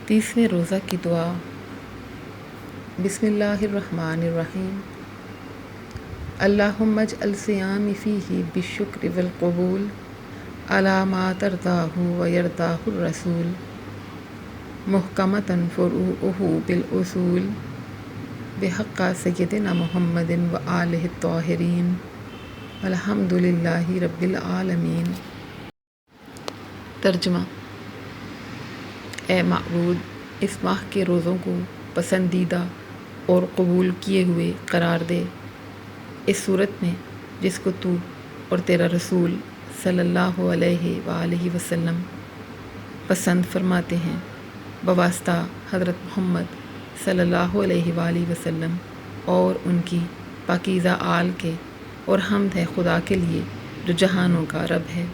30ویں روزہ کی دعا۔ بسم اللہ الرحمن الرحیم۔ اللہم اجعل صیامی فیہ بالشکر والقبول علی ما ترضاہ ویرضاہ الرسول محکمۃ فروعہ بالاصول بحق سیدنا محمد وآلہ الطاہرین والحمد للہ رب العالمین۔ ترجمہ: اے معبود، اس ماہ کے روزوں کو پسندیدہ اور قبول کیے ہوئے قرار دے، اس صورت میں جس کو تو اور تیرا رسول صلی اللہ علیہ وآلہ وسلم پسند فرماتے ہیں، بواسطہ حضرت محمد صلی اللہ علیہ وآلہ وسلم اور ان کی پاکیزہ آل کے، اور حمد ہے خدا کے لیے جو جہانوں کا رب ہے۔